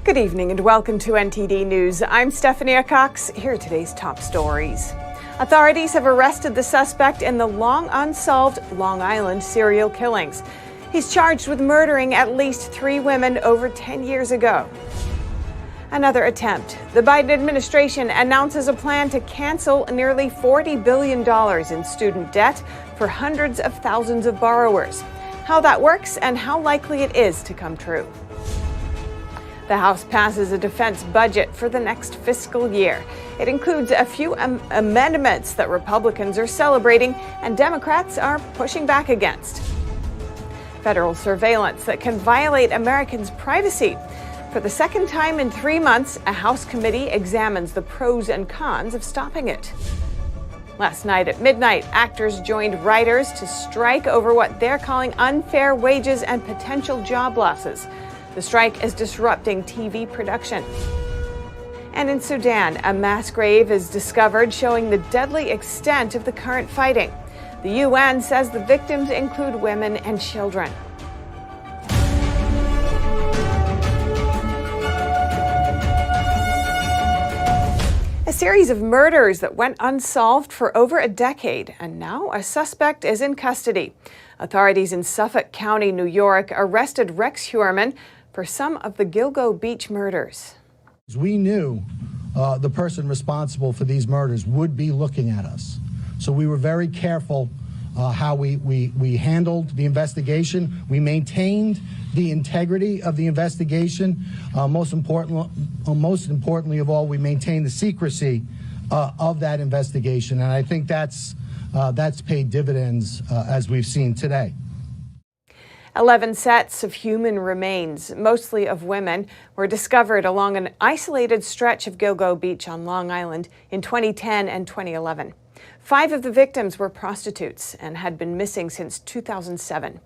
Good evening and welcome to NTD News. I'm Stephanie Cox. Here are today's top stories. Authorities have arrested the suspect in the long unsolved Long Island serial killings. He's charged with murdering at least 3 women over 10 years ago. Another attempt. The Biden administration announces a plan to cancel nearly $40 billion in student debt for hundreds of thousands of borrowers. How that works and how likely it is to come true. The House passes a defense budget for the next fiscal year. It includes a few amendments that Republicans are celebrating and Democrats are pushing back against. Federal surveillance that can violate Americans' privacy. For the second time in 3 months, a House committee examines the pros and cons of stopping it. Last night at midnight, actors joined writers to strike over what they're calling unfair wages and potential job losses. The strike is disrupting TV production. And in Sudan, a mass grave is discovered showing the deadly extent of the current fighting. The UN says the victims include women and children. A series of murders that went unsolved for over a decade, and now a suspect is in custody. Authorities in Suffolk County, New York, arrested Rex Heuermann for some of the Gilgo Beach murders. We knew the person responsible for these murders would be looking at us. So we were very careful how we handled the investigation. We maintained the integrity of the investigation. Most importantly of all, we maintained the secrecy of that investigation. And I think that's paid dividends as we've seen today. 11 sets of human remains, mostly of women, were discovered along an isolated stretch of Gilgo Beach on Long Island in 2010 and 2011. 5 of the victims were prostitutes and had been missing since 2007.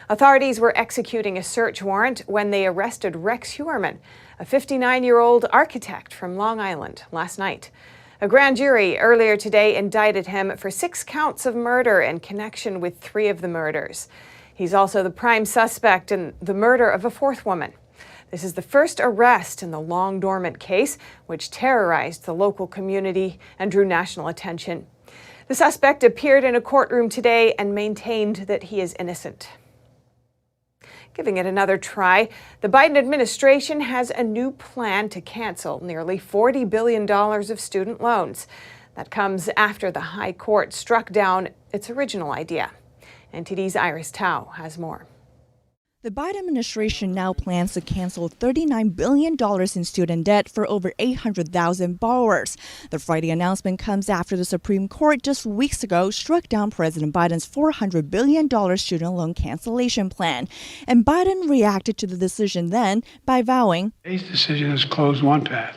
Authorities were executing a search warrant when they arrested Rex Heuermann, a 59-year-old architect from Long Island, last night. A grand jury earlier today indicted him for 6 counts of murder in connection with 3 of the murders. He's also the prime suspect in the murder of a 4th woman. This is the first arrest in the long-dormant case, which terrorized the local community and drew national attention. The suspect appeared in a courtroom today and maintained that he is innocent. Giving it another try, the Biden administration has a new plan to cancel nearly $40 billion of student loans. That comes after the High Court struck down its original idea. NTD's Iris Tao has more. The Biden administration now plans to cancel $39 billion in student debt for over 800,000 borrowers. The Friday announcement comes after the Supreme Court just weeks ago struck down President Biden's $400 billion student loan cancellation plan. And Biden reacted to the decision then by vowing, "Today's decision has closed one path.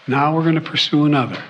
Now we're going to pursue another."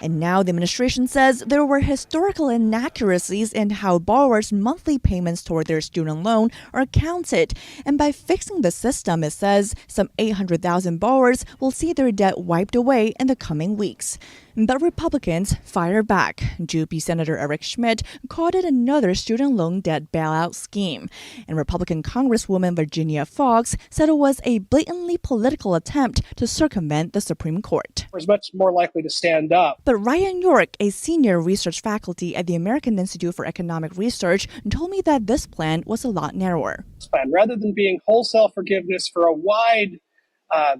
And now the administration says there were historical inaccuracies in how borrowers' monthly payments toward their student loan are counted. And by fixing the system, it says some 800,000 borrowers will see their debt wiped away in the coming weeks. But Republicans fire back. GOP Senator Eric Schmidt called it another student loan debt bailout scheme. And Republican Congresswoman Virginia Foxx said it was a blatantly political attempt to circumvent the Supreme Court. Was much more likely to stand up. But Ryan York, a senior research faculty at the American Institute for Economic Research, told me that this plan was a lot narrower. Rather than being wholesale forgiveness for a wide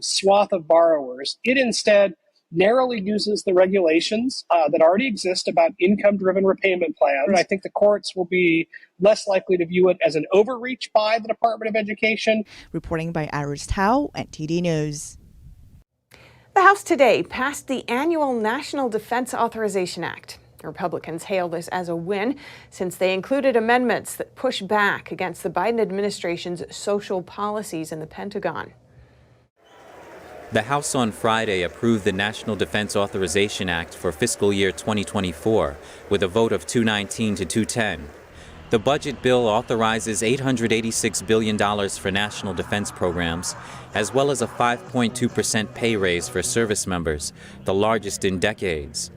swath of borrowers, it instead narrowly uses the regulations that already exist about income-driven repayment plans. And I think the courts will be less likely to view it as an overreach by the Department of Education. Reporting by Iris Tao, NTD News. The House today passed the annual National Defense Authorization Act. Republicans hail this as a win since they included amendments that push back against the Biden administration's social policies in the Pentagon. The House on Friday approved the National Defense Authorization Act for fiscal year 2024 with a vote of 219 to 210. The budget bill authorizes $886 billion for national defense programs, as well as a 5.2% pay raise for service members, the largest in decades.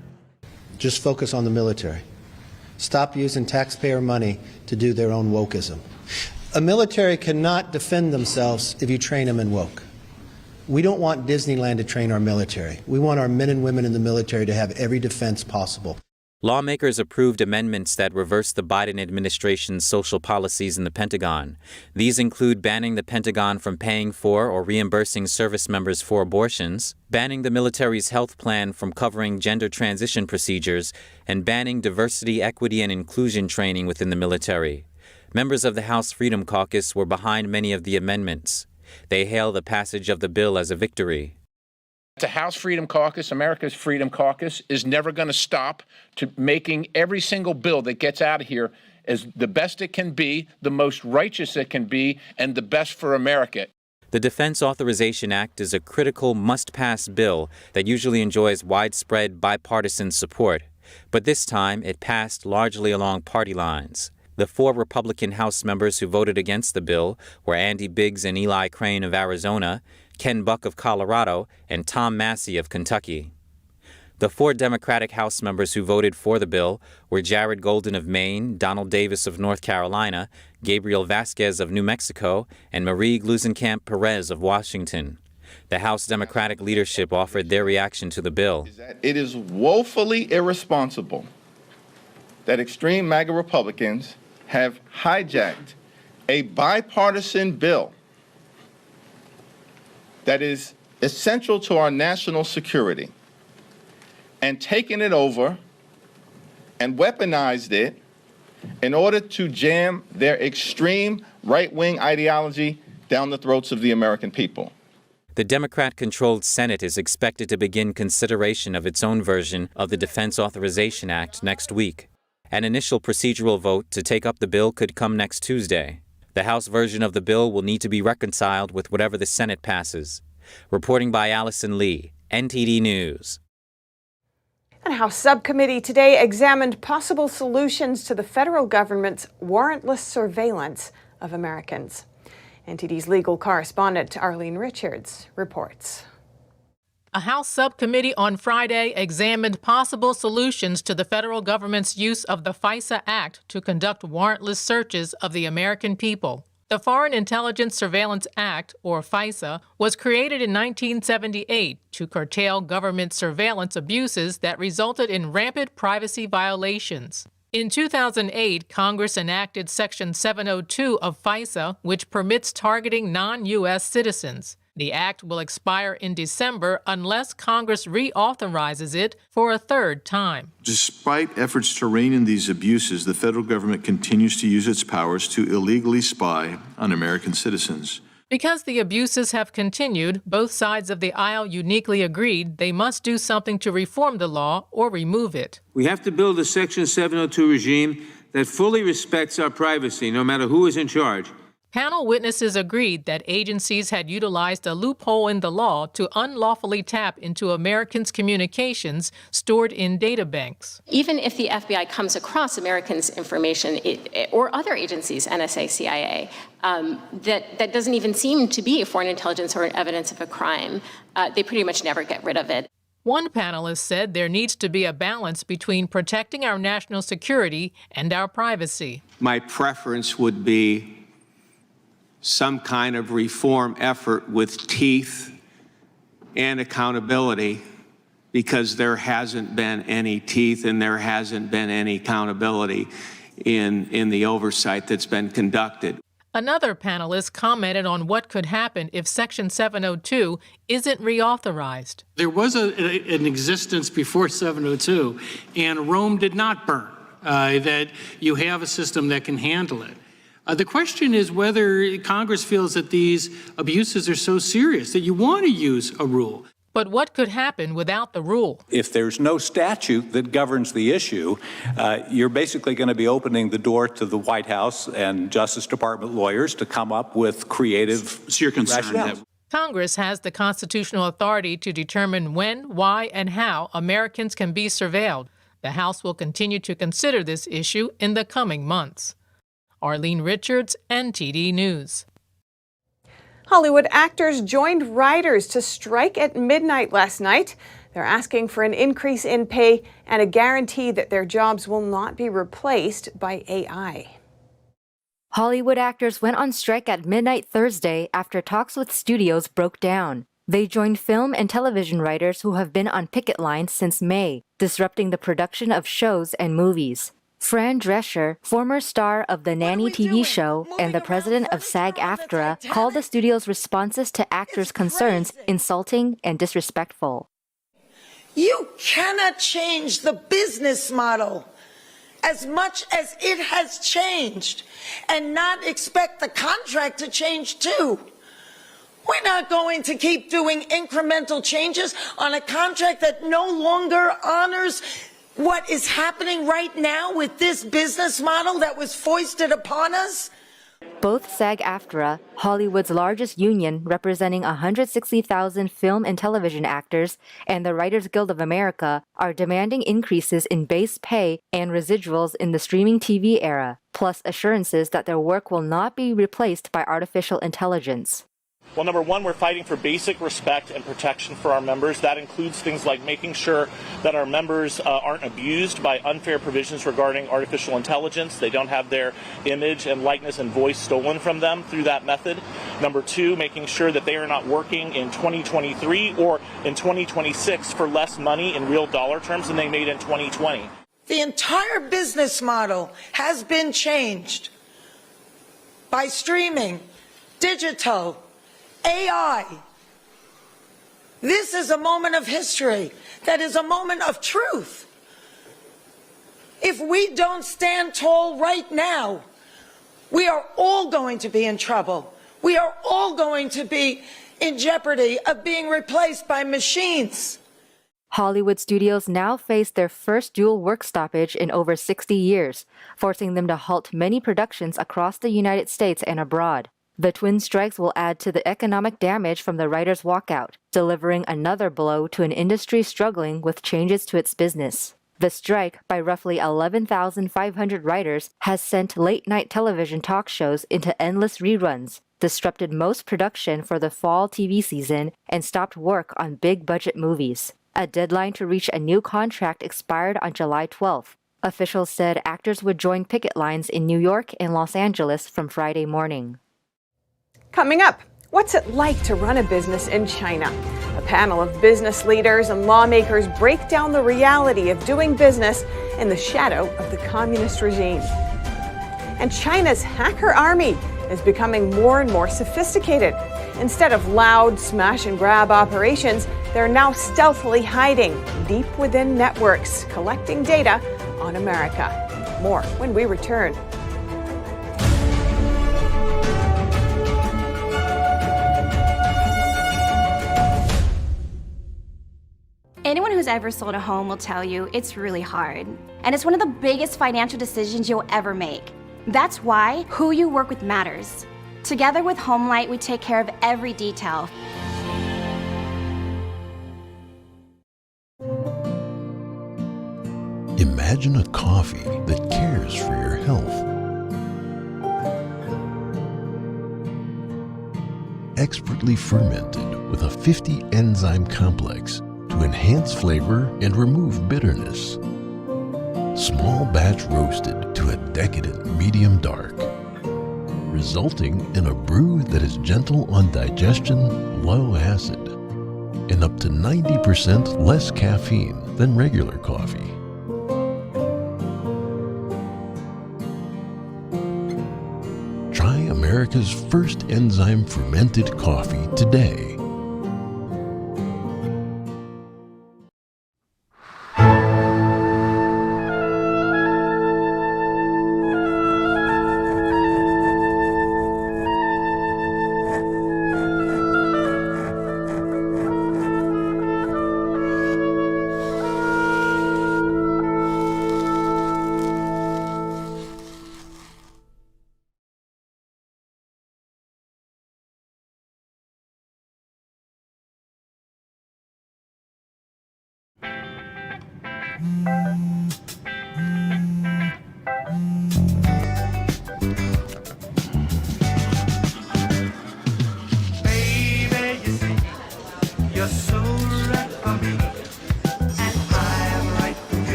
Just focus on the military. Stop using taxpayer money to do their own wokeism. A military cannot defend themselves if you train them in woke. We don't want Disneyland to train our military. We want our men and women in the military to have every defense possible. Lawmakers approved amendments that reverse the Biden administration's social policies in the Pentagon. These include banning the Pentagon from paying for or reimbursing service members for abortions, banning the military's health plan from covering gender transition procedures, and banning diversity, equity, and inclusion training within the military. Members of the House Freedom Caucus were behind many of the amendments. They hail the passage of the bill as a victory. The House Freedom Caucus, America's Freedom Caucus, is never going to stop to making every single bill that gets out of here as the best it can be, the most righteous it can be, and the best for America. The Defense Authorization Act is a critical, must-pass bill that usually enjoys widespread bipartisan support. But this time, it passed largely along party lines. The 4 Republican House members who voted against the bill were Andy Biggs and Eli Crane of Arizona, Ken Buck of Colorado, and Tom Massey of Kentucky. The 4 Democratic House members who voted for the bill were Jared Golden of Maine, Donald Davis of North Carolina, Gabriel Vasquez of New Mexico, and Marie Gluesenkamp Perez of Washington. The House Democratic leadership offered their reaction to the bill. It is woefully irresponsible that extreme MAGA Republicans have hijacked a bipartisan bill that is essential to our national security and taken it over and weaponized it in order to jam their extreme right-wing ideology down the throats of the American people. The Democrat-controlled Senate is expected to begin consideration of its own version of the Defense Authorization Act next week. An initial procedural vote to take up the bill could come next Tuesday. The House version of the bill will need to be reconciled with whatever the Senate passes. Reporting by Allison Lee, NTD News. A House subcommittee today examined possible solutions to the federal government's warrantless surveillance of Americans. NTD's legal correspondent Arlene Richards reports. A House subcommittee on Friday examined possible solutions to the federal government's use of the FISA Act to conduct warrantless searches of the American people. The Foreign Intelligence Surveillance Act, or FISA, was created in 1978 to curtail government surveillance abuses that resulted in rampant privacy violations. In 2008, Congress enacted Section 702 of FISA, which permits targeting non-U.S. citizens. The act will expire in December unless Congress reauthorizes it for a third time. Despite efforts to rein in these abuses, the federal government continues to use its powers to illegally spy on American citizens. Because the abuses have continued, both sides of the aisle uniquely agreed they must do something to reform the law or remove it. We have to build a Section 702 regime that fully respects our privacy, no matter who is in charge. Panel witnesses agreed that agencies had utilized a loophole in the law to unlawfully tap into Americans' communications stored in data banks. Even if the FBI comes across Americans' information or other agencies, NSA, CIA, that doesn't even seem to be foreign intelligence or evidence of a crime, they pretty much never get rid of it. One panelist said there needs to be a balance between protecting our national security and our privacy. My preference would be some kind of reform effort with teeth and accountability, because there hasn't been any teeth and there hasn't been any accountability in the oversight that's been conducted. Another panelist commented on what could happen if Section 702 isn't reauthorized. There was an existence before 702, and Rome did not burn, that you have a system that can handle it. The question is whether Congress feels that these abuses are so serious that you want to use a rule. But what could happen without the rule? If there's no statute that governs the issue, you're basically going to be opening the door to the White House and Justice Department lawyers to come up with creative rationales. Congress has the constitutional authority to determine when, why, and how Americans can be surveilled. The House will continue to consider this issue in the coming months. Arlene Richards, NTD News. Hollywood actors joined writers to strike at midnight last night. They're asking for an increase in pay and a guarantee that their jobs will not be replaced by AI. Hollywood actors went on strike at midnight Thursday after talks with studios broke down. They joined film and television writers who have been on picket lines since May, disrupting the production of shows and movies. Fran Drescher, former star of the Nanny TV show and the president of SAG-AFTRA, called the studio's responses to actors' concerns insulting and disrespectful. You cannot change the business model as much as it has changed and not expect the contract to change too. We're not going to keep doing incremental changes on a contract that no longer honors what is happening right now with this business model that was foisted upon us. Both SAG-AFTRA, Hollywood's largest union representing 160,000 film and television actors, and the Writers Guild of America are demanding increases in base pay and residuals in the streaming TV era, plus assurances that their work will not be replaced by artificial intelligence. Well, number one, we're fighting for basic respect and protection for our members. That includes things like making sure that our members aren't abused by unfair provisions regarding artificial intelligence. They don't have their image and likeness and voice stolen from them through that method. Number two, making sure that they are not working in 2023 or in 2026 for less money in real dollar terms than they made in 2020. The entire business model has been changed by streaming, digital, AI. This is a moment of history. That is a moment of truth. If we don't stand tall right now, we are all going to be in trouble. We are all going to be in jeopardy of being replaced by machines. Hollywood studios now face their first dual work stoppage in over 60 years, forcing them to halt many productions across the United States and abroad. The twin strikes will add to the economic damage from the writers' walkout, delivering another blow to an industry struggling with changes to its business. The strike, by roughly 11,500 writers, has sent late-night television talk shows into endless reruns, disrupted most production for the fall TV season, and stopped work on big-budget movies. A deadline to reach a new contract expired on July 12th. Officials said actors would join picket lines in New York and Los Angeles from Friday morning. Coming up, what's it like to run a business in China? A panel of business leaders and lawmakers break down the reality of doing business in the shadow of the communist regime. And China's hacker army is becoming more and more sophisticated. Instead of loud smash-and-grab operations, they're now stealthily hiding deep within networks, collecting data on America. More when we return. Anyone who's ever sold a home will tell you it's really hard. And it's one of the biggest financial decisions you'll ever make. That's why who you work with matters. Together with HomeLight, we take care of every detail. Imagine a coffee that cares for your health. Expertly fermented with a 50-enzyme complex to enhance flavor and remove bitterness. Small batch roasted to a decadent medium dark, resulting in a brew that is gentle on digestion, low acid, and up to 90% less caffeine than regular coffee. Try America's first enzyme fermented coffee today.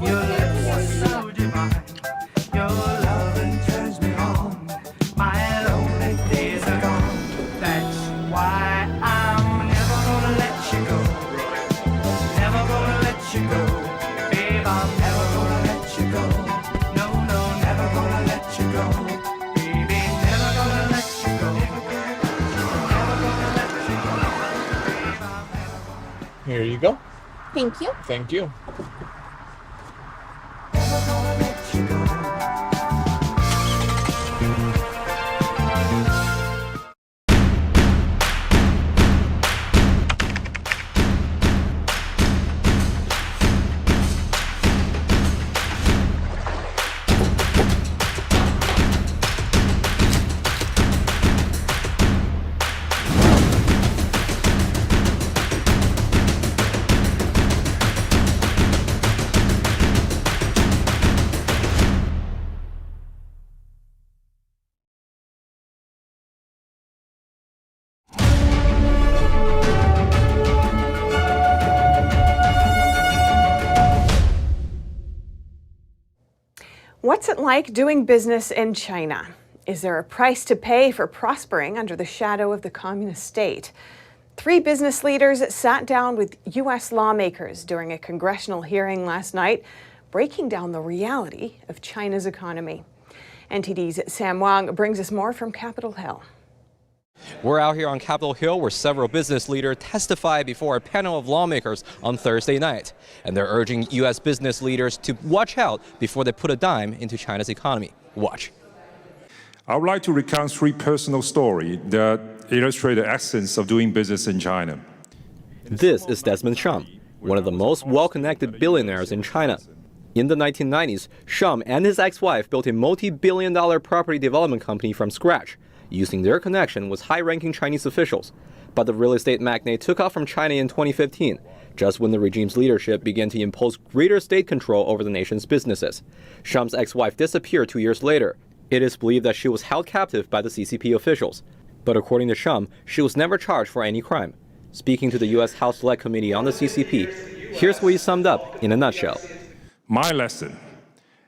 Your lips are so divine. Your loving turns me let you go. Babe, I'm never gonna let you go. No, no, never gonna let you go. Baby, never gonna let you go. Never gonna let you go. Here you go. Thank you. Thank you. Never gonna let you go. What's it like doing business in China? Is there a price to pay for prospering under the shadow of the communist state? 3 business leaders sat down with U.S. lawmakers during a congressional hearing last night, breaking down the reality of China's economy. NTD's Sam Wang brings us more from Capitol Hill. We're out here on Capitol Hill where several business leaders testified before a panel of lawmakers on Thursday night. And they're urging U.S. business leaders to watch out before they put a dime into China's economy. Watch. I would like to recount 3 personal stories that illustrate the essence of doing business in China. This is Desmond Shum, one of the most well-connected billionaires in China. In the 1990s, Shum and his ex-wife built a multi-billion-dollar property development company from scratch, using their connection with high-ranking Chinese officials. But the real estate magnate took off from China in 2015, just when the regime's leadership began to impose greater state control over the nation's businesses. Shum's ex-wife disappeared 2 years later. It is believed that she was held captive by the CCP officials. But according to Shum, she was never charged for any crime. Speaking to the U.S. House Select Committee on the CCP, here's what he summed up in a nutshell. My lesson.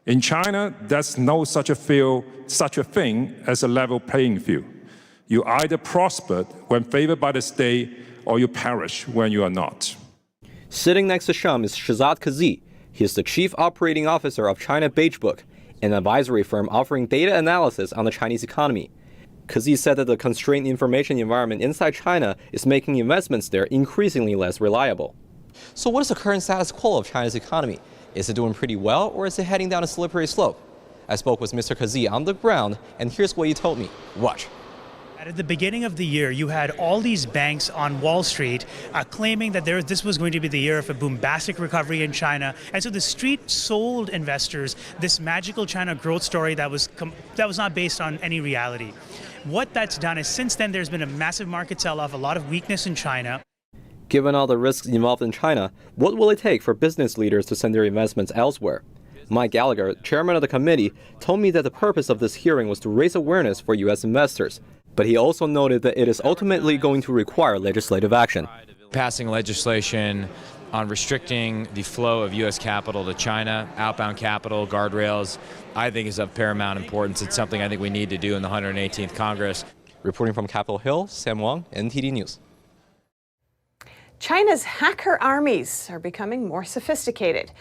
In China, there's no such a thing as a level playing field. You either prosper when favored by the state, or you perish when you are not. Sitting next to Shum is Shahzad Kazi. He is the chief operating officer of China Beige Book, an advisory firm offering data analysis on the Chinese economy. Kazi said that the constrained information environment inside China is making investments there increasingly less reliable. So what is the current status quo of China's economy? Is it doing pretty well, or is it heading down a slippery slope? I spoke with Mr. Kazi on the ground, and here's what he told me. Watch. At the beginning of the year, you had all these banks on Wall Street claiming that this was going to be the year of a bombastic recovery in China. And so the street sold investors this magical China growth story that was not based on any reality. What that's done is since then there's been a massive market sell-off, a lot of weakness in China. Given all the risks involved in China, what will it take for business leaders to send their investments elsewhere? Mike Gallagher, chairman of the committee, told me that the purpose of this hearing was to raise awareness for U.S. investors. But he also noted that it is ultimately going to require legislative action. Passing legislation on restricting the flow of U.S. capital to China, outbound capital, guardrails, I think is of paramount importance. It's something I think we need to do in the 118th Congress. Reporting from Capitol Hill, Sam Wang, NTD News. China's hacker armies are becoming more sophisticated.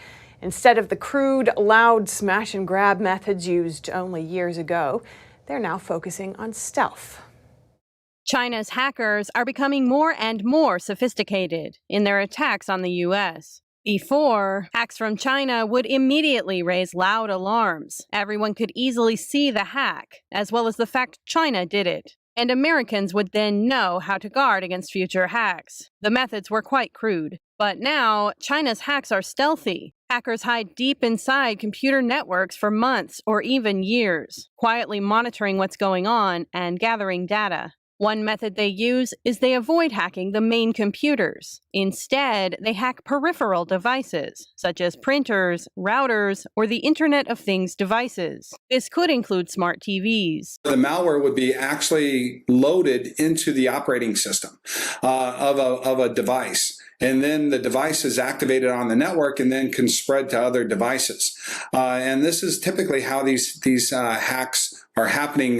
Instead of the crude, loud smash and grab methods used only years ago, they're now focusing on stealth. China's hackers are becoming more and more sophisticated in their attacks on the U.S. Before, hacks from China would immediately raise loud alarms. Everyone could easily see the hack, as well as the fact China did it. And Americans would then know how to guard against future hacks. The methods were quite crude. But now, China's hacks are stealthy. Hackers hide deep inside computer networks for months or even years, quietly monitoring what's going on and gathering data. One method they use is they avoid hacking the main computers. Instead, they hack peripheral devices, such as printers, routers, or the Internet of Things devices. This could include smart TVs. The malware would be actually loaded into the operating system of a device. and then the device is activated on the network and then can spread to other devices. And this is typically how these hacks are happening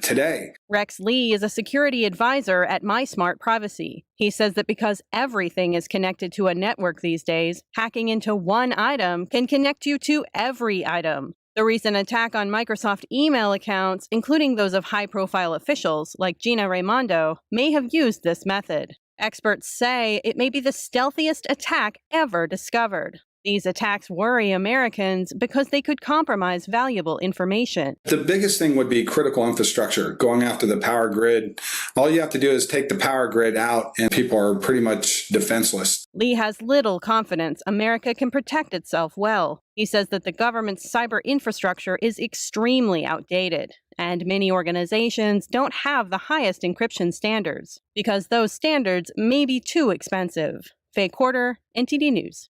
today. Rex Lee is a security advisor at MySmart Privacy. He says that because everything is connected to a network these days, hacking into one item can connect you to every item. The recent attack on Microsoft email accounts, including those of high-profile officials like Gina Raimondo, may have used this method. Experts say it may be the stealthiest attack ever discovered. These attacks worry Americans because they could compromise valuable information. The biggest thing would be critical infrastructure, going after the power grid. All you have to do is take the power grid out and people are pretty much defenseless. Lee has little confidence America can protect itself well. He says that the government's cyber infrastructure is extremely outdated, and many organizations don't have the highest encryption standards because those standards may be too expensive. Faye Quarter, NTD News.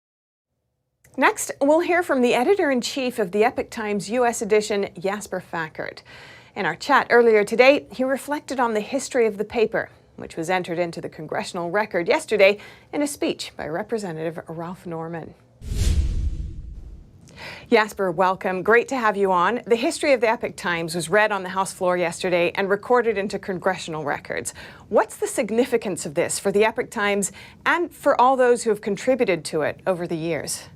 Next, we'll hear from the editor-in-chief of the Epoch Times U.S. edition, Jasper Fackert. In our chat earlier today, he reflected on the history of the paper, which was entered into the congressional record yesterday in a speech by Representative Ralph Norman. Jasper, welcome. Great to have you on. The history of the Epoch Times was read on the House floor yesterday and recorded into congressional records. What's the significance of this for the Epoch Times and for all those who have contributed to it over the years?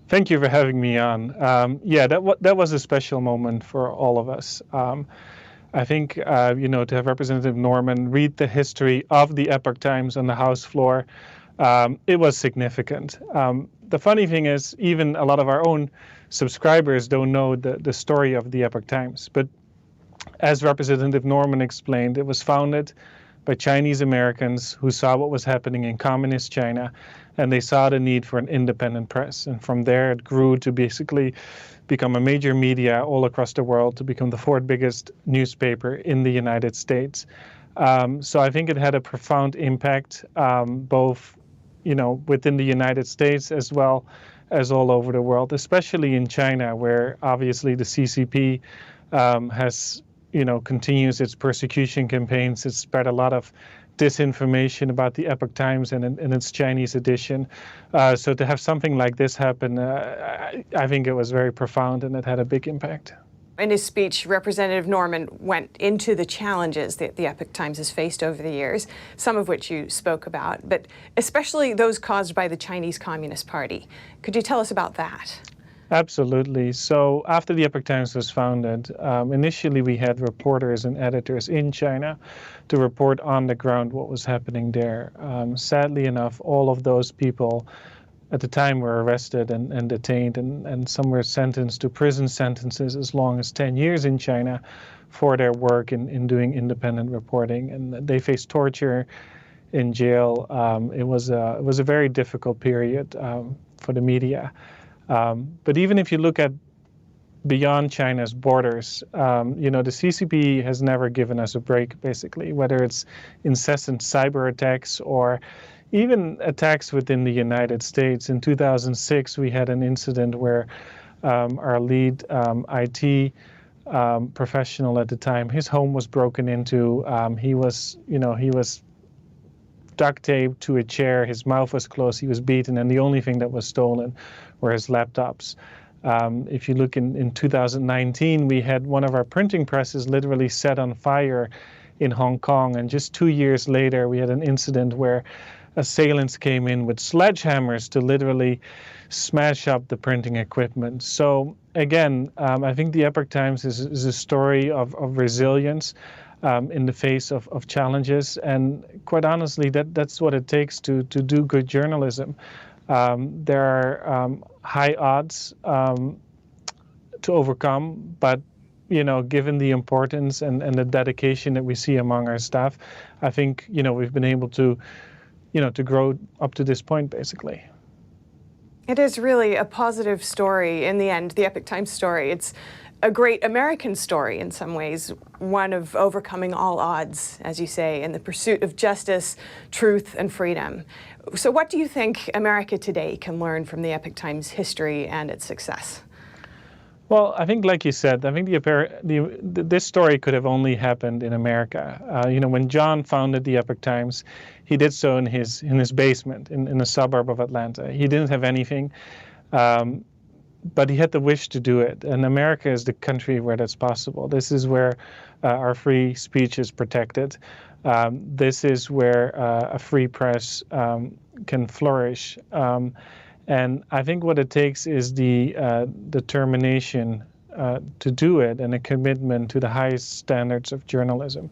Thank you for having me on. That was a special moment for all of us. I think, to have Representative Norman read the history of the Epoch Times on the House floor, it was significant. The funny thing is, even a lot of our own subscribers don't know the story of the Epoch Times. But as Representative Norman explained, it was founded by Chinese Americans who saw what was happening in communist China, and they saw the need for an independent press. And from there, it grew to basically become a major media all across the world, to become the fourth biggest newspaper in the United States. So I think it had a profound impact, both within the United States as well as all over the world, especially in China, where obviously the CCP has continues its persecution campaigns. It's spread a lot of disinformation about the Epoch Times and its Chinese edition. So to have something like this happen, I think it was very profound and it had a big impact. In his speech, Representative Norman went into the challenges that the Epoch Times has faced over the years, some of which you spoke about, but especially those caused by the Chinese Communist Party. Could you tell us about that? Absolutely. So after the Epoch Times was founded, initially we had reporters and editors in China to report on the ground what was happening there. Sadly enough, all of those people at the time were arrested and detained, and some were sentenced to prison sentences as long as 10 years in China for their work in doing independent reporting. And they faced torture in jail. It was a very difficult period for the media. But even if you look at beyond China's borders, the CCP has never given us a break, basically, whether it's incessant cyber attacks or even attacks within the United States. In 2006, we had an incident where our lead IT professional at the time, his home was broken into. He was duct taped to a chair, his mouth was closed, he was beaten, and the only thing that was stolen were his laptops. If you look in 2019, we had one of our printing presses literally set on fire in Hong Kong, and just 2 years later, we had an incident where assailants came in with sledgehammers to literally smash up the printing equipment. So again, I think the Epoch Times is a story of resilience in the face of challenges, and quite honestly, that's what it takes to do good journalism. There are high odds to overcome, but given the importance and the dedication that we see among our staff, I think we've been able to grow up to this point, basically. It is really a positive story in the end, the Epoch Times story. It's a great American story in some ways, one of overcoming all odds, as you say, in the pursuit of justice, truth, and freedom. So what do you think America today can learn from the Epoch Times history and its success? Well, I think, like you said, I think this story could have only happened in America. When John founded the Epoch Times, he did so in his basement in a suburb of Atlanta. He didn't have anything, but he had the wish to do it. And America is the country where that's possible. This is where our free speech is protected. This is where a free press can flourish. And I think what it takes is the determination to do it and a commitment to the highest standards of journalism.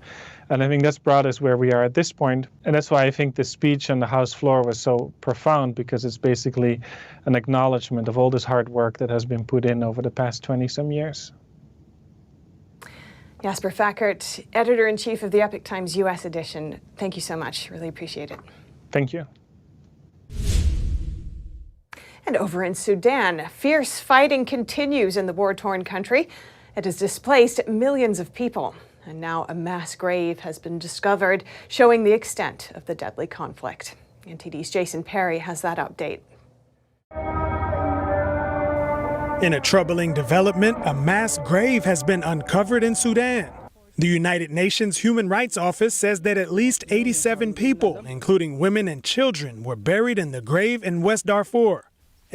And I think that's brought us where we are at this point. And that's why I think the speech on the House floor was so profound, because it's basically an acknowledgement of all this hard work that has been put in over the past 20-some years. Jasper Fackert, editor-in-chief of the Epoch Times U.S. edition. Thank you so much. Really appreciate it. Thank you. And over in Sudan, fierce fighting continues in the war-torn country. It has displaced millions of people. And now a mass grave has been discovered, showing the extent of the deadly conflict. NTD's Jason Perry has that update. In a troubling development, a mass grave has been uncovered in Sudan. The United Nations Human Rights Office says that at least 87 people, including women and children, were buried in the grave in West Darfur.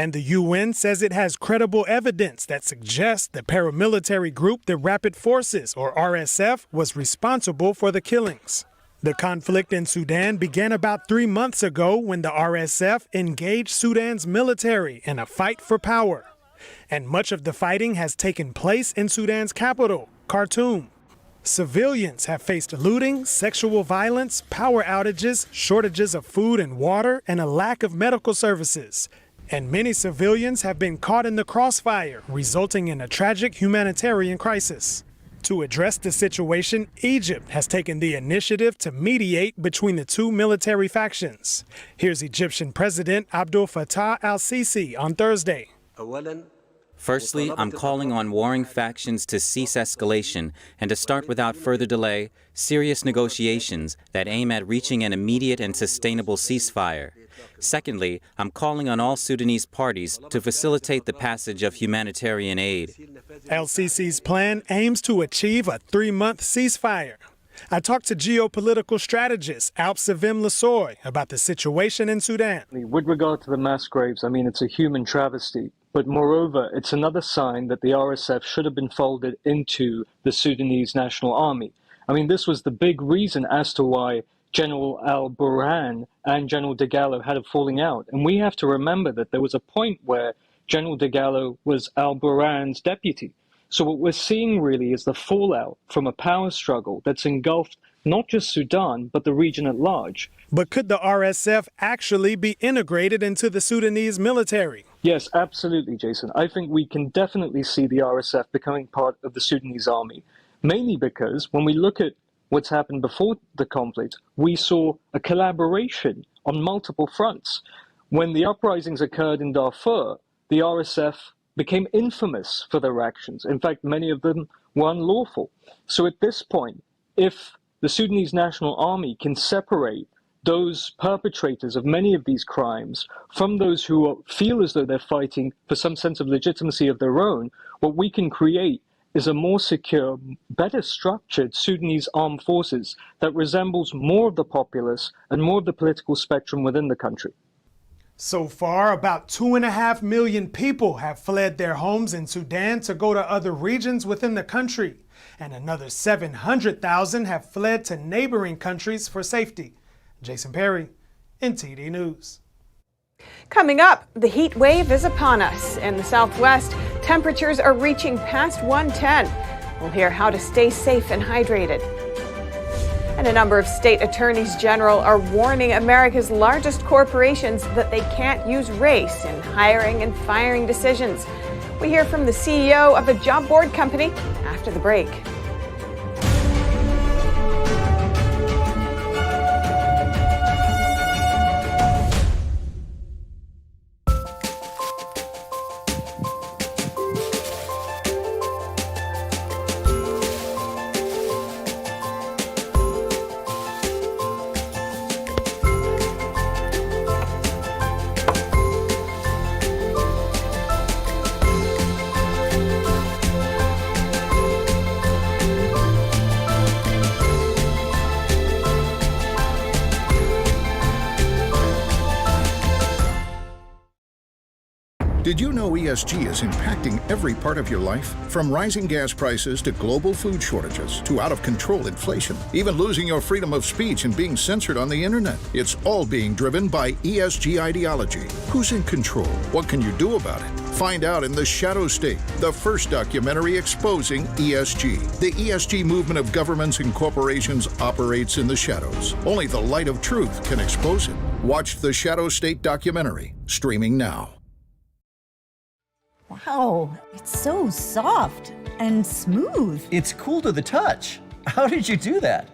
And the UN says it has credible evidence that suggests the paramilitary group, the Rapid Forces, or RSF, was responsible for the killings. The conflict in Sudan began about 3 months ago when the RSF engaged Sudan's military in a fight for power. And much of the fighting has taken place in Sudan's capital, Khartoum. Civilians have faced looting, sexual violence, power outages, shortages of food and water, and a lack of medical services. And many civilians have been caught in the crossfire, resulting in a tragic humanitarian crisis. To address the situation, Egypt has taken the initiative to mediate between the two military factions. Here's Egyptian President Abdel Fattah al-Sisi on Thursday. Firstly, I'm calling on warring factions to cease escalation and to start without further delay serious negotiations that aim at reaching an immediate and sustainable ceasefire. Secondly, I'm calling on all Sudanese parties to facilitate the passage of humanitarian aid. El-Sisi's plan aims to achieve a 3-month ceasefire. I talked to geopolitical strategist Alp Savim Lasoy about the situation in Sudan. With regard to the mass graves, I mean, it's a human travesty. But moreover, it's another sign that the RSF should have been folded into the Sudanese National Army. I mean, this was the big reason as to why General al-Burhan and General Djolovic had a falling out. And we have to remember that there was a point where General Djolovic was al-Burhan's deputy. So what we're seeing really is the fallout from a power struggle that's engulfed not just Sudan, but the region at large. But could the RSF actually be integrated into the Sudanese military? Yes, absolutely, Jason. I think we can definitely see the RSF becoming part of the Sudanese army, mainly because when we look at what's happened before the conflict, we saw a collaboration on multiple fronts. When the uprisings occurred in Darfur, the RSF became infamous for their actions. In fact, many of them were unlawful. So at this point, if the Sudanese National Army can separate those perpetrators of many of these crimes from those who feel as though they're fighting for some sense of legitimacy of their own, what we can create is a more secure, better structured Sudanese armed forces that resembles more of the populace and more of the political spectrum within the country. So far, about 2.5 million people have fled their homes in Sudan to go to other regions within the country, and another 700,000 have fled to neighboring countries for safety. Jason Perry, NTD News. Coming up, the heat wave is upon us. In the Southwest, temperatures are reaching past 110. We'll hear how to stay safe and hydrated. And a number of state attorneys general are warning America's largest corporations that they can't use race in hiring and firing decisions. We hear from the CEO of a job board company after the break. Did you know ESG is impacting every part of your life? From rising gas prices to global food shortages to out-of-control inflation, even losing your freedom of speech and being censored on the internet. It's all being driven by ESG ideology. Who's in control? What can you do about it? Find out in The Shadow State, the first documentary exposing ESG. The ESG movement of governments and corporations operates in the shadows. Only the light of truth can expose it. Watch The Shadow State documentary, streaming now. Wow, it's so soft and smooth. It's cool to the touch. How did you do that?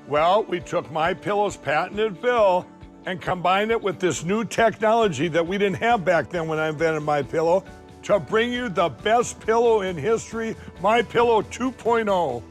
Well, we took MyPillow's patented fill and combined it with this new technology that we didn't have back then when I invented MyPillow to bring you the best pillow in history, MyPillow 2.0.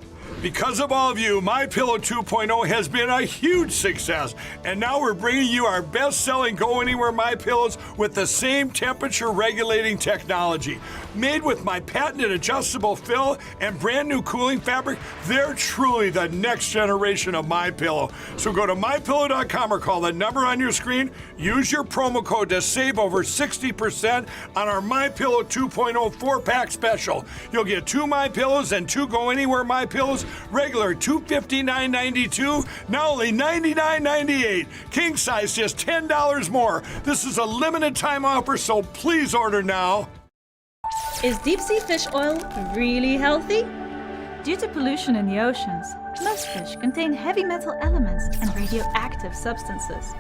Because of all of you, MyPillow 2.0 has been a huge success, and now we're bringing you our best-selling Go Anywhere MyPillows with the same temperature-regulating technology. Made with my patented adjustable fill and brand new cooling fabric, they're truly the next generation of MyPillow. So go to MyPillow.com or call the number on your screen. Use your promo code to save over 60% on our MyPillow 2.0 4-pack special. You'll get 2 MyPillows and 2 Go Anywhere MyPillows, regular $259.92, now only $99.98. King size just $10 more. This is a limited time offer, so please order now. Is deep sea fish oil really healthy? Due to pollution in the oceans, most fish contain heavy metal elements and radioactive substances.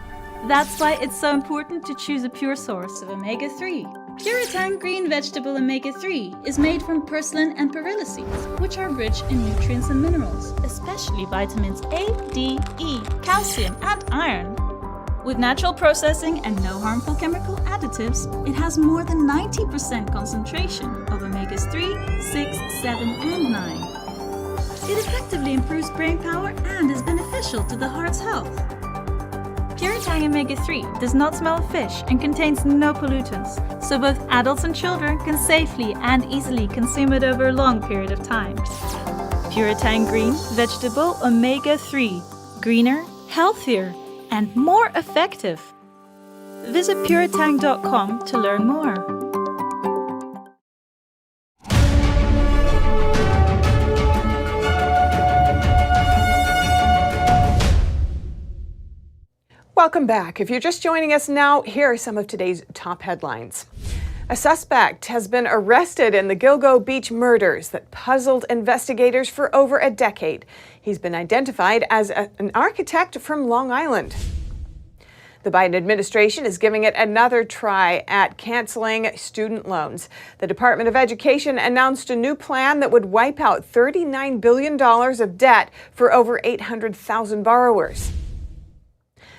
That's why it's so important to choose a pure source of omega-3. Puritang Green Vegetable Omega-3 is made from purslane and perilla seeds, which are rich in nutrients and minerals, especially vitamins A, D, E, calcium, and iron. With natural processing and no harmful chemical additives, it has more than 90% concentration of omegas 3, 6, 7, and 9. It effectively improves brain power and is beneficial to the heart's health. Puritang Omega-3 does not smell of fish and contains no pollutants, so both adults and children can safely and easily consume it over a long period of time. Puritang Green Vegetable Omega-3. Greener, healthier, and more effective. Visit puritang.com to learn more. Welcome back. If you're just joining us now, here are some of today's top headlines. A suspect has been arrested in the Gilgo Beach murders that puzzled investigators for over a decade. He's been identified as an architect from Long Island. The Biden administration is giving it another try at canceling student loans. The Department of Education announced a new plan that would wipe out $39 billion of debt for over 800,000 borrowers.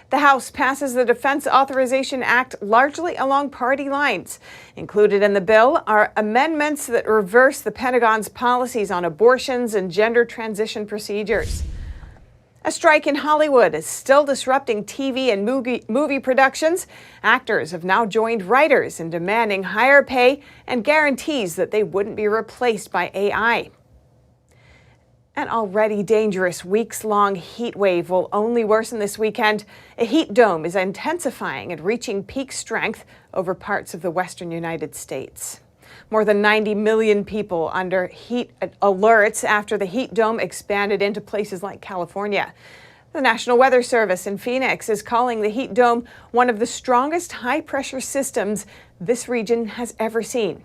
The House passes the Defense Authorization Act largely along party lines. Included in the bill are amendments that reverse the Pentagon's policies on abortions and gender transition procedures. A strike in Hollywood is still disrupting TV and movie productions. Actors have now joined writers in demanding higher pay and guarantees that they wouldn't be replaced by AI. An already dangerous weeks-long heat wave will only worsen this weekend. A heat dome is intensifying and reaching peak strength over parts of the western United States. More than 90 million people under heat alerts after the heat dome expanded into places like California. The National Weather Service in Phoenix is calling the heat dome one of the strongest high-pressure systems this region has ever seen.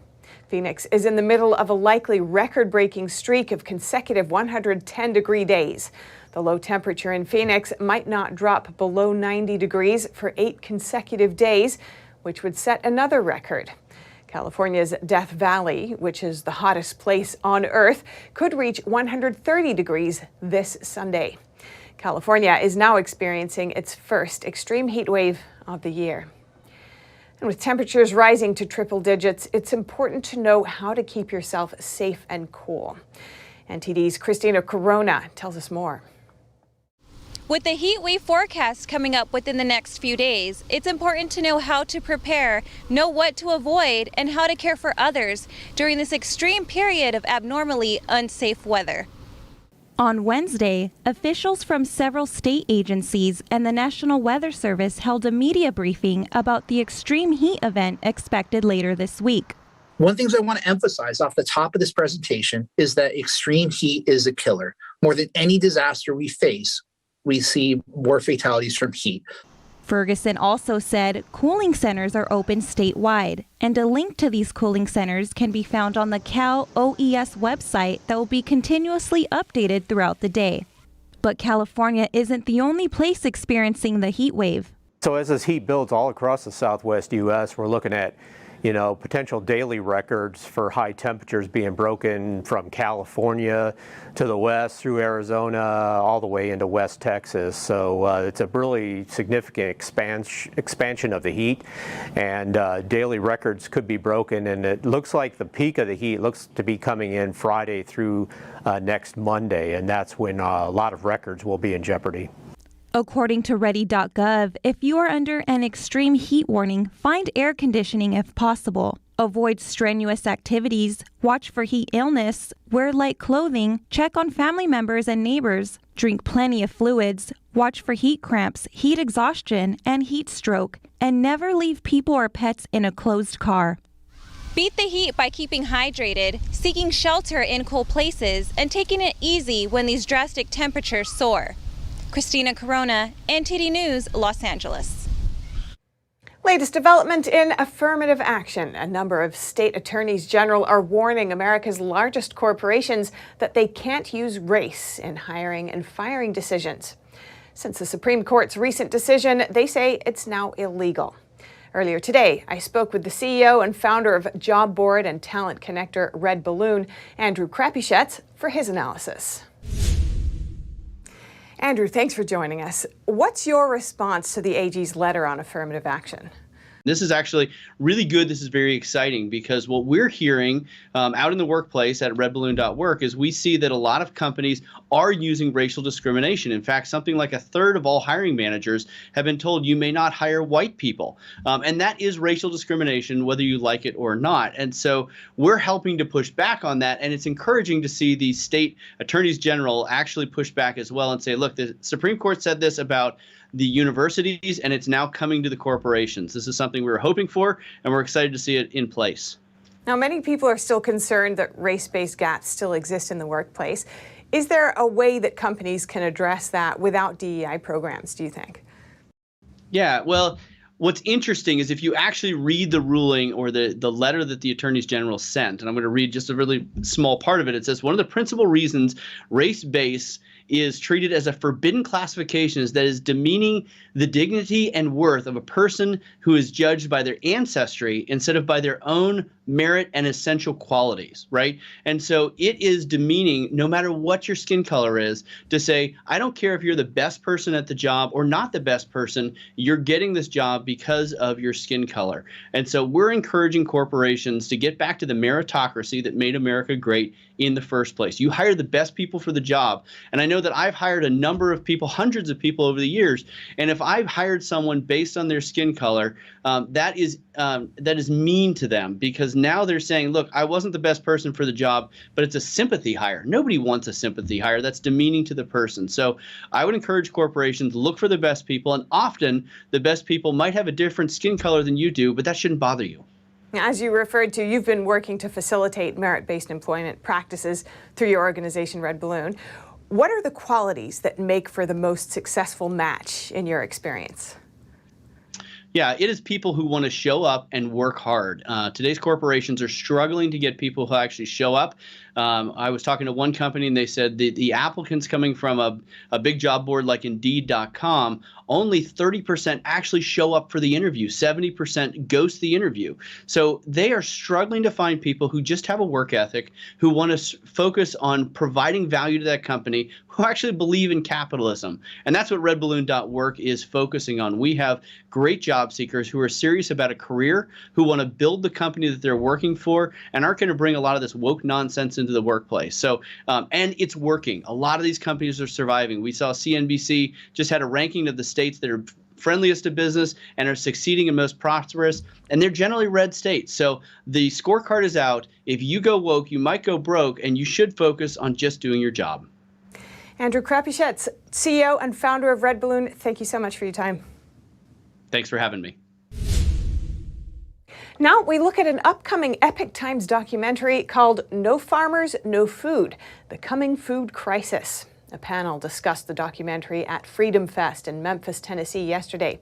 Phoenix is in the middle of a likely record-breaking streak of consecutive 110-degree days. The low temperature in Phoenix might not drop below 90 degrees for 8 consecutive days, which would set another record. California's Death Valley, which is the hottest place on Earth, could reach 130 degrees this Sunday. California is now experiencing its first extreme heat wave of the year. And with temperatures rising to triple digits, it's important to know how to keep yourself safe and cool. NTD's Christina Corona tells us more. With the heat wave forecast coming up within the next few days, it's important to know how to prepare, know what to avoid, and how to care for others during this extreme period of abnormally unsafe weather. On Wednesday, officials from several state agencies and the National Weather Service held a media briefing about the extreme heat event expected later this week. One of the things I want to emphasize off the top of this presentation is that extreme heat is a killer. More than any disaster we face, we see more fatalities from heat. Ferguson also said cooling centers are open statewide, and a link to these cooling centers can be found on the Cal OES website that will be continuously updated throughout the day. But California isn't the only place experiencing the heat wave. So as this heat builds all across the southwest U.S., we're looking at potential daily records for high temperatures being broken from California to the west through Arizona all the way into West Texas. So it's a really significant expansion of the heat, and daily records could be broken. And it looks like the peak of the heat looks to be coming in Friday through next Monday, and that's when a lot of records will be in jeopardy. According to ready.gov, if you are under an extreme heat warning, find air conditioning if possible. Avoid strenuous activities, watch for heat illness, wear light clothing, check on family members and neighbors, drink plenty of fluids, watch for heat cramps, heat exhaustion, and heat stroke, and never leave people or pets in a closed car. Beat the heat by keeping hydrated, seeking shelter in cool places, and taking it easy when these drastic temperatures soar. Christina Corona, NTD News, Los Angeles. Latest development in affirmative action. A number of state attorneys general are warning America's largest corporations that they can't use race in hiring and firing decisions. Since the Supreme Court's recent decision, they say it's now illegal. Earlier today, I spoke with the CEO and founder of job board and talent connector Red Balloon, Andrew Krapichetz, for his analysis. Andrew, thanks for joining us. What's your response to the AG's letter on affirmative action? This is actually really good. This is very exciting because what we're hearing out in the workplace at redballoon.work is we see that a lot of companies are using racial discrimination. In fact, something like a third of all hiring managers have been told you may not hire white people. And that is racial discrimination, whether you like it or not. And so we're helping to push back on that. And it's encouraging to see the state attorneys general actually push back as well and say, look, the Supreme Court said this about the universities, and it's now coming to the corporations. This is something we were hoping for, and we're excited to see it in place. Now, many people are still concerned that race-based gaps still exist in the workplace. Is there a way that companies can address that without DEI programs, do you think? Yeah, well, what's interesting is if you actually read the ruling or the letter that the attorneys general sent, and I'm going to read just a really small part of it. It says, one of the principal reasons race-based is treated as a forbidden classification that is demeaning the dignity and worth of a person who is judged by their ancestry instead of by their own merit and essential qualities, right? And so it is demeaning, no matter what your skin color is, to say, I don't care if you're the best person at the job or not the best person, you're getting this job because of your skin color. And so we're encouraging corporations to get back to the meritocracy that made America great in the first place. You hire the best people for the job. And I know that I've hired a number of people, hundreds of people over the years, and if I've hired someone based on their skin color, that is mean to them, because now they're saying, look, I wasn't the best person for the job, but it's a sympathy hire. Nobody wants a sympathy hire. That's demeaning to the person. So I would encourage corporations to look for the best people, and often the best people might have a different skin color than you do, but that shouldn't bother you. As you referred to, you've been working to facilitate merit-based employment practices through your organization, Red Balloon. What are the qualities that make for the most successful match in your experience? Yeah, it is people who want to show up and work hard. Today's corporations are struggling to get people who actually show up. I was talking to one company and they said the applicants coming from a big job board like Indeed.com, only 30% actually show up for the interview. 70% ghost the interview. So they are struggling to find people who just have a work ethic, who want to focus on providing value to that company, who actually believe in capitalism. And that's what redballoon.work is focusing on. We have great job seekers who are serious about a career, who want to build the company that they're working for, and aren't going to bring a lot of this woke nonsense into the workplace. So, and it's working. A lot of these companies are surviving. We saw CNBC just had a ranking of the states that are friendliest to business and are succeeding and most prosperous, and they're generally red states. So the scorecard is out. If you go woke, you might go broke, and you should focus on just doing your job. Andrew Krapichetz, CEO and founder of Red Balloon, thank you so much for your time. Thanks for having me. Now we look at an upcoming Epoch Times documentary called No Farmers, No Food, The Coming Food Crisis. A panel discussed the documentary at Freedom Fest in Memphis, Tennessee yesterday.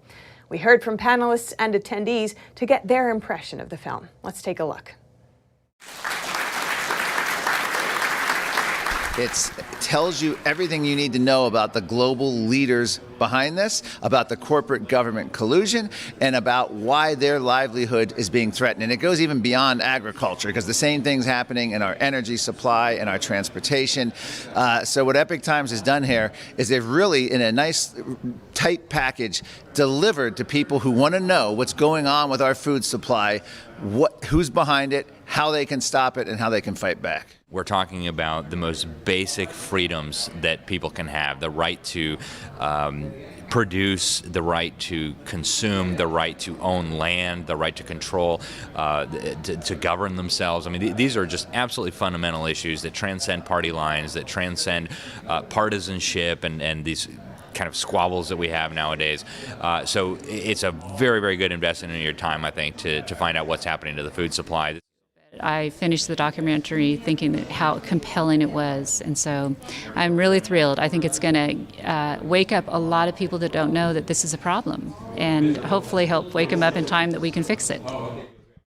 We heard from panelists and attendees to get their impression of the film. Let's take a look. It tells you everything you need to know about the global leaders behind this, about the corporate government collusion, and about why their livelihood is being threatened. And it goes even beyond agriculture, because the same thing's happening in our energy supply and our transportation. So what Epoch Times has done here is they've really, in a nice, tight package, delivered to people who want to know what's going on with our food supply, who's behind it, how they can stop it, and how they can fight back. We're talking about the most basic freedoms that people can have, the right to produce, the right to consume, the right to own land, the right to control, to govern themselves. I mean, these are just absolutely fundamental issues that transcend party lines, that transcend partisanship and these kind of squabbles that we have nowadays. So it's a very, very good investment in your time, I think, to find out what's happening to the food supply. I finished the documentary thinking that how compelling it was, and so I'm really thrilled. I think it's going to wake up a lot of people that don't know that this is a problem, and hopefully help wake them up in time that we can fix it.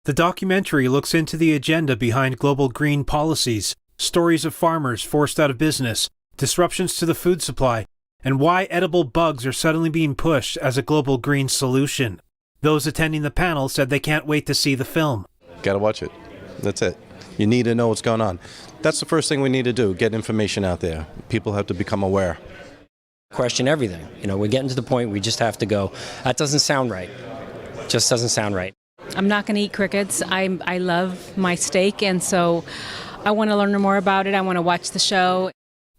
The documentary looks into the agenda behind global green policies, stories of farmers forced out of business, disruptions to the food supply, and why edible bugs are suddenly being pushed as a global green solution. Those attending the panel said they can't wait to see the film. Gotta watch it. That's it. You need to know what's going on. That's the first thing we need to do, get information out there. People have to become aware. Question everything. You know, we're getting to the point we just have to go, that doesn't sound right. Just doesn't sound right. I'm not going to eat crickets. I love my steak, and so I want to learn more about it. I want to watch the show.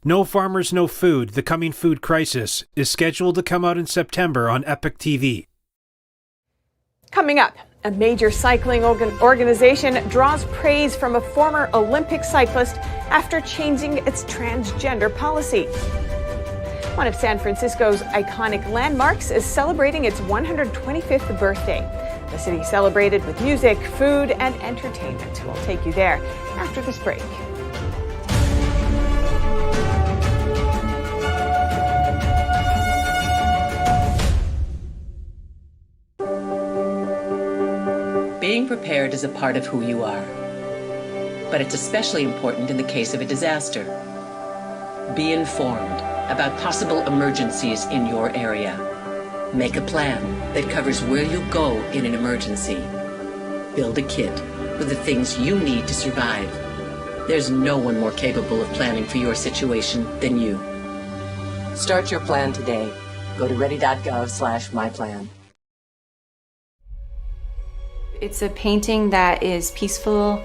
No Farmers, No Food, The Coming Food Crisis is scheduled to come out in September on Epoch TV. Coming up, a major cycling organization draws praise from a former Olympic cyclist after changing its transgender policy. One of San Francisco's iconic landmarks is celebrating its 125th birthday. The city celebrated with music, food, and entertainment. We'll take you there after this break. Being prepared is a part of who you are, but it's especially important in the case of a disaster. Be informed about possible emergencies in your area. Make a plan that covers where you'll go in an emergency. Build a kit with the things you need to survive. There's no one more capable of planning for your situation than you. Start your plan today. Go to ready.gov/myplan. It's a painting that is peaceful.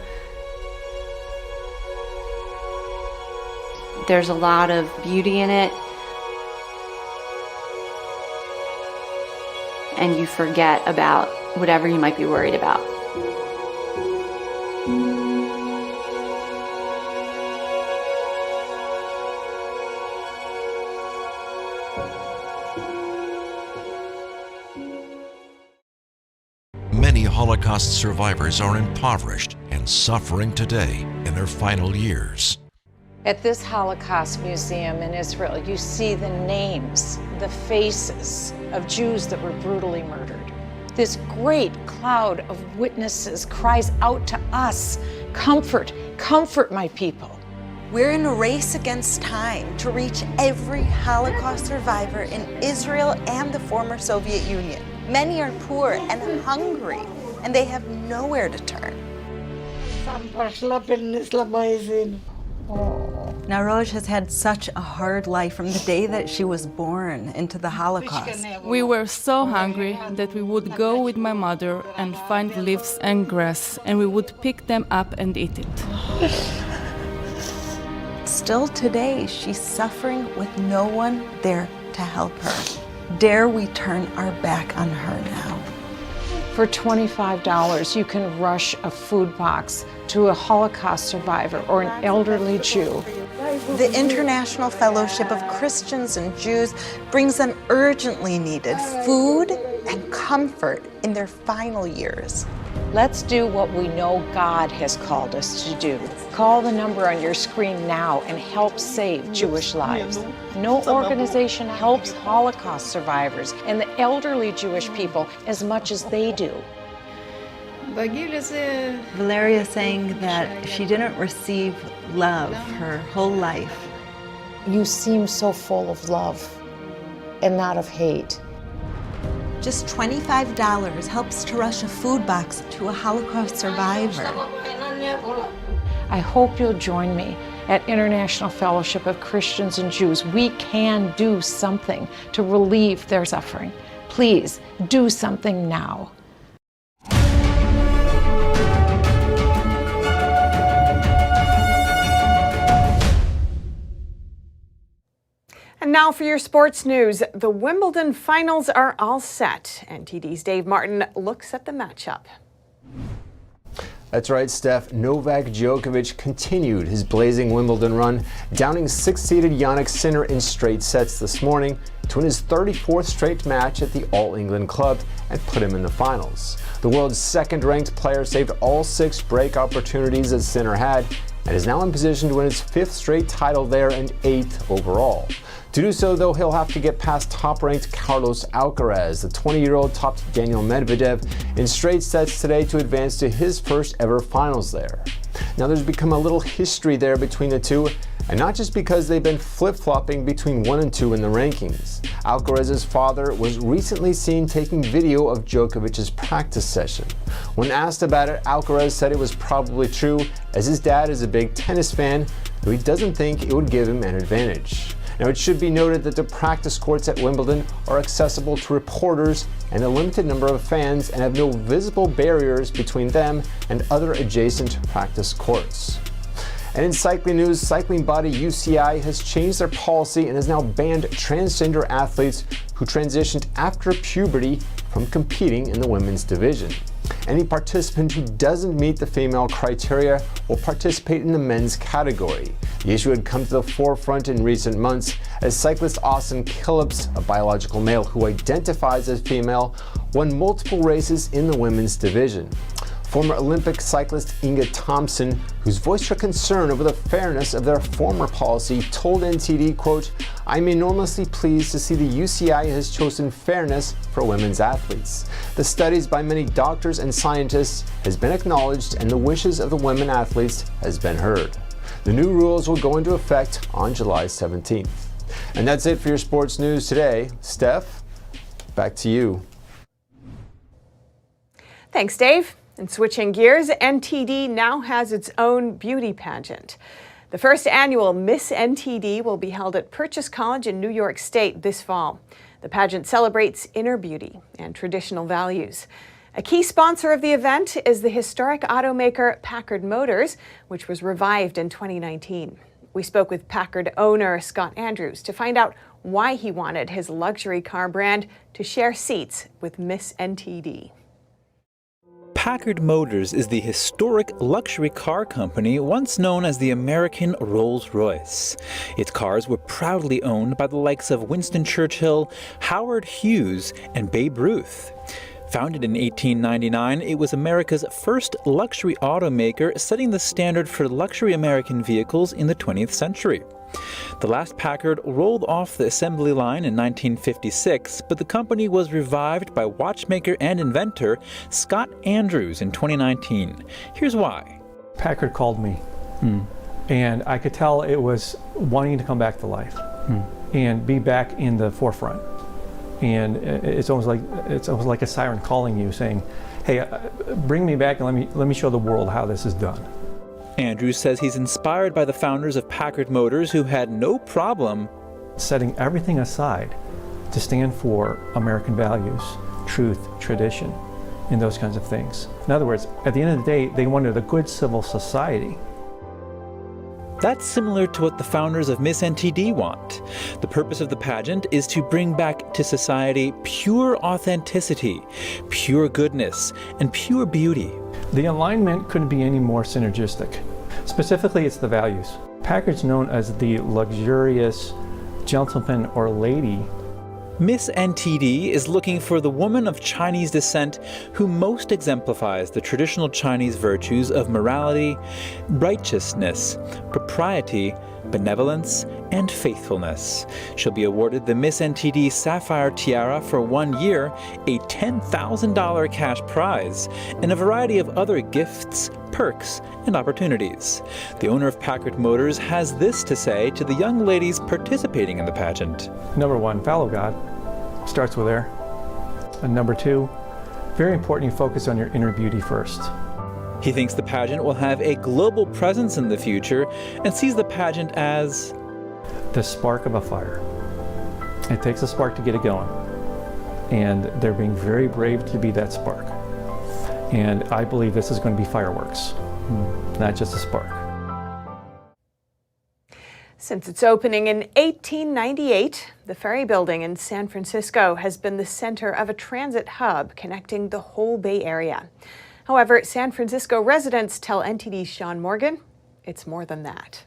There's a lot of beauty in it. And you forget about whatever you might be worried about. Many Holocaust survivors are impoverished and suffering today in their final years. At this Holocaust museum in Israel, you see the names, the faces of Jews that were brutally murdered. This great cloud of witnesses cries out to us, comfort, comfort my people. We're in a race against time to reach every Holocaust survivor in Israel and the former Soviet Union. Many are poor and hungry, and they have nowhere to turn. Naroj has had such a hard life from the day that she was born into the Holocaust. We were so hungry that we would go with my mother and find leaves and grass, and we would pick them up and eat it. Still today, she's suffering with no one there to help her. Dare we turn our back on her now? For $25, you can rush a food box to a Holocaust survivor or an elderly Jew. The International Fellowship of Christians and Jews brings them urgently needed food and comfort in their final years. Let's do what we know God has called us to do. Call the number on your screen now and help save Jewish lives. No organization helps Holocaust survivors and the elderly Jewish people as much as they do. Valeria is saying that she didn't receive love her whole life. You seem so full of love and not of hate. Just $25 helps to rush a food box to a Holocaust survivor. I hope you'll join me at International Fellowship of Christians and Jews. We can do something to relieve their suffering. Please do something now. And now for your sports news. The Wimbledon finals are all set. NTD's Dave Martin looks at the matchup. That's right, Steph. Novak Djokovic continued his blazing Wimbledon run, downing 6th-seeded Jannik Sinner in straight sets this morning to win his 34th straight match at the All-England club and put him in the finals. The world's second-ranked player saved all 6 break opportunities that Sinner had and is now in position to win his 5th straight title there and 8th overall. To do so, though, he'll have to get past top-ranked Carlos Alcaraz. The 20-year-old topped Daniel Medvedev in straight sets today to advance to his first ever finals there. Now, there's become a little history there between the two, and not just because they've been flip-flopping between 1 and 2 in the rankings. Alcaraz's father was recently seen taking video of Djokovic's practice session. When asked about it, Alcaraz said it was probably true, as his dad is a big tennis fan, though he doesn't think it would give him an advantage. Now, it should be noted that the practice courts at Wimbledon are accessible to reporters and a limited number of fans and have no visible barriers between them and other adjacent practice courts. And in cycling news, cycling body UCI has changed their policy and has now banned transgender athletes who transitioned after puberty from competing in the women's division. Any participant who doesn't meet the female criteria will participate in the men's category. The issue had come to the forefront in recent months as cyclist Austin Killips, a biological male who identifies as female, won multiple races in the women's division. Former Olympic cyclist Inga Thompson, who's voiced her concern over the fairness of their former policy, told NTD, quote, "I'm enormously pleased to see the UCI has chosen fairness for women's athletes. The studies by many doctors and scientists has been acknowledged and the wishes of the women athletes has been heard." The new rules will go into effect on July 17th. And that's it for your sports news today. Steph, back to you. Thanks, Dave. And switching gears, NTD now has its own beauty pageant. The first annual Miss NTD will be held at Purchase College in New York State this fall. The pageant celebrates inner beauty and traditional values. A key sponsor of the event is the historic automaker Packard Motors, which was revived in 2019. We spoke with Packard owner Scott Andrews to find out why he wanted his luxury car brand to share seats with Miss NTD. Packard Motors is the historic luxury car company once known as the American Rolls-Royce. Its cars were proudly owned by the likes of Winston Churchill, Howard Hughes, and Babe Ruth. Founded in 1899, it was America's first luxury automaker, setting the standard for luxury American vehicles in the 20th century. The last Packard rolled off the assembly line in 1956, but the company was revived by watchmaker and inventor Scott Andrews in 2019. Here's why. Packard called me, and I could tell it was wanting to come back to life and be back in the forefront. And it's almost like a siren calling you, saying, "Hey, bring me back and let me show the world how this is done." Andrews says he's inspired by the founders of Packard Motors, who had no problem setting everything aside to stand for American values, truth, tradition, and those kinds of things. In other words, at the end of the day, they wanted a good civil society. That's similar to what the founders of Miss NTD want. The purpose of the pageant is to bring back to society pure authenticity, pure goodness, and pure beauty. The alignment couldn't be any more synergistic. Specifically, it's the values. Packard's known as the luxurious gentleman or lady. Miss NTD is looking for the woman of Chinese descent who most exemplifies the traditional Chinese virtues of morality, righteousness, propriety, benevolence, and faithfulness. She'll be awarded the Miss NTD Sapphire Tiara for 1 year, a $10,000 cash prize, and a variety of other gifts, perks, and opportunities. The owner of Packard Motors has this to say to the young ladies participating in the pageant. Number one, follow God. Starts with there. And number two, very important you focus on your inner beauty first. He thinks the pageant will have a global presence in the future and sees the pageant as the spark of a fire. It takes a spark to get it going. And they're being very brave to be that spark. And I believe this is going to be fireworks, not just a spark. Since its opening in 1898, the Ferry building in San Francisco has been the center of a transit hub connecting the whole Bay Area. However, San Francisco residents tell NTD's Sean Morgan it's more than that.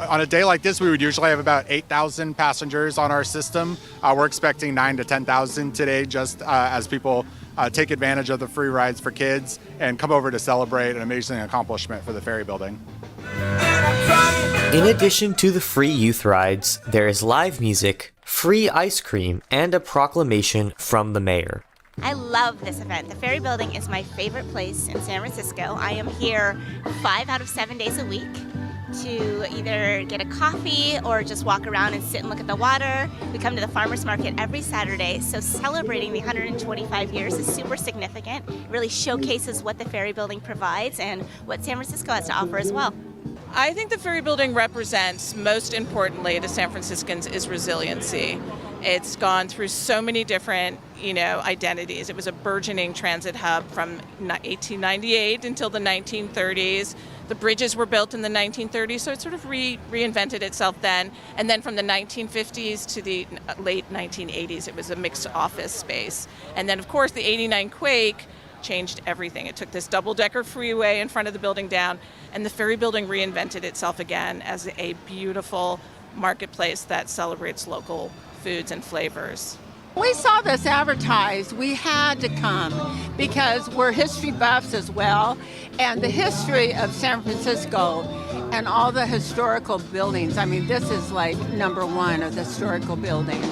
On a day like this, we would usually have about 8,000 passengers on our system. We're expecting 9,000 to 10,000 today, just as people take advantage of the free rides for kids and come over to celebrate an amazing accomplishment for the Ferry building. In addition to the free youth rides, there is live music, free ice cream, and a proclamation from the mayor. I love this event. The Ferry building is my favorite place in San Francisco. I am here 5 out of 7 days a week to either get a coffee or just walk around and sit and look at the water. We come to the farmers market every Saturday, so celebrating the 125 years is super significant. It really showcases what the Ferry building provides and what San Francisco has to offer as well. I think the Ferry building represents, most importantly to San Franciscans, is resiliency. It's gone through so many different, identities. It was a burgeoning transit hub from 1898 until the 1930s. The bridges were built in the 1930s, so it sort of reinvented itself then. And then from the 1950s to the late 1980s, it was a mixed office space. And then, of course, the '89 quake changed everything. It took this double-decker freeway in front of the building down, and the Ferry building reinvented itself again as a beautiful marketplace that celebrates local foods and flavors. We saw this advertised. We had to come because we're history buffs as well, and the history of San Francisco and all the historical buildings. I mean, this is like number one of the historical buildings,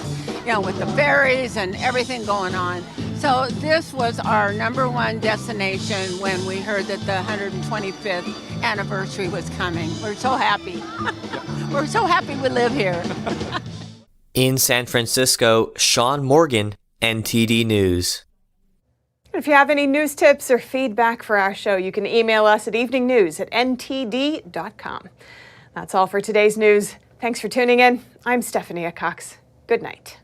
with the ferries and everything going on. So this was our number one destination when we heard that the 125th anniversary was coming. We're so happy. We're so happy we live here. In San Francisco, Sean Morgan, NTD News. If you have any news tips or feedback for our show, you can email us at eveningnews@ntd.com. That's all for today's news. Thanks for tuning in. I'm Stephanie Cox. Good night.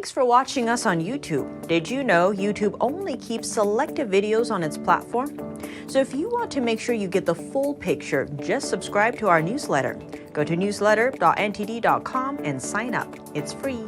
Thanks for watching us on YouTube. Did you know YouTube only keeps selected videos on its platform? So if you want to make sure you get the full picture, just subscribe to our newsletter. Go to newsletter.ntd.com and sign up. It's free.